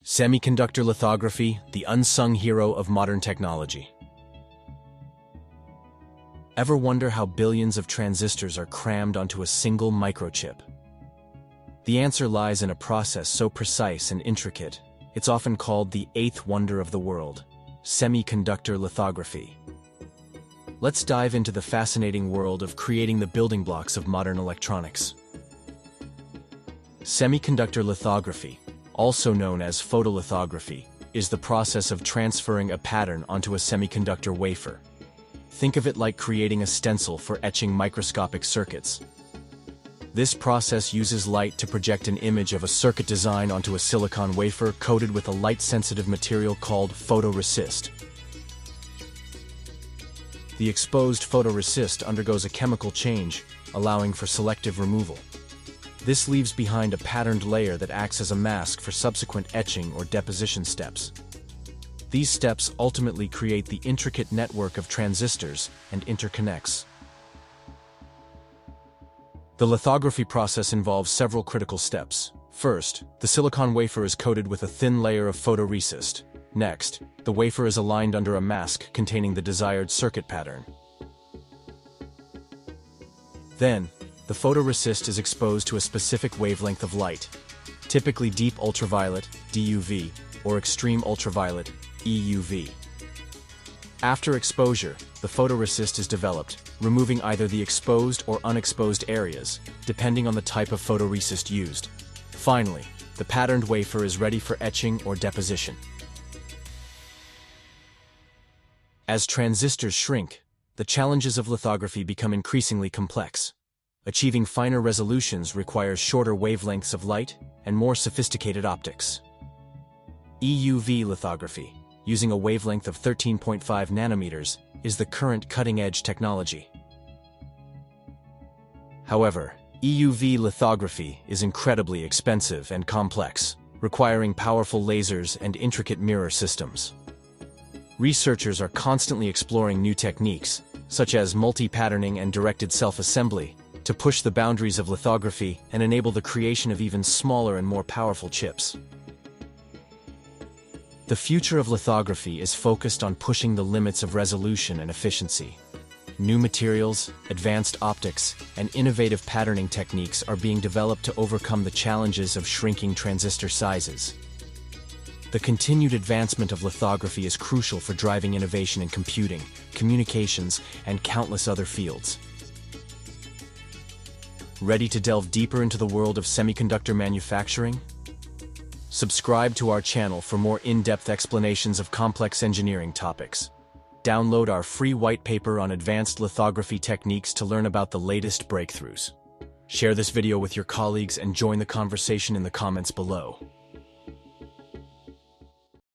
Semiconductor lithography, the unsung hero of modern technology. Ever wonder how billions of transistors are crammed onto a single microchip? The answer lies in a process so precise and intricate, it's often called the eighth wonder of the world, semiconductor lithography. Let's dive into the fascinating world of creating the building blocks of modern electronics. Semiconductor lithography, also known as photolithography, is the process of transferring a pattern onto a semiconductor wafer. Think of it like creating a stencil for etching microscopic circuits. This process uses light to project an image of a circuit design onto a silicon wafer coated with a light-sensitive material called photoresist. The exposed photoresist undergoes a chemical change, allowing for selective removal. This leaves behind a patterned layer that acts as a mask for subsequent etching or deposition steps. These steps ultimately create the intricate network of transistors and interconnects. The lithography process involves several critical steps. First, the silicon wafer is coated with a thin layer of photoresist. Next, the wafer is aligned under a mask containing the desired circuit pattern. Then, the photoresist is exposed to a specific wavelength of light, typically deep ultraviolet, DUV, or extreme ultraviolet, EUV. After exposure, the photoresist is developed, removing either the exposed or unexposed areas, depending on the type of photoresist used. Finally, the patterned wafer is ready for etching or deposition. As transistors shrink, the challenges of lithography become increasingly complex. Achieving finer resolutions requires shorter wavelengths of light and more sophisticated optics. EUV lithography, using a wavelength of 13.5 nanometers, is the current cutting-edge technology. However, EUV lithography is incredibly expensive and complex, requiring powerful lasers and intricate mirror systems. Researchers are constantly exploring new techniques, such as multi-patterning and directed self-assembly, to push the boundaries of lithography and enable the creation of even smaller and more powerful chips. The future of lithography is focused on pushing the limits of resolution and efficiency. New materials, advanced optics, and innovative patterning techniques are being developed to overcome the challenges of shrinking transistor sizes. The continued advancement of lithography is crucial for driving innovation in computing, communications, and countless other fields. Ready to delve deeper into the world of semiconductor manufacturing? Subscribe to our channel for more in-depth explanations of complex engineering topics. Download our free white paper on advanced lithography techniques to learn about the latest breakthroughs. Share this video with your colleagues and join the conversation in the comments below.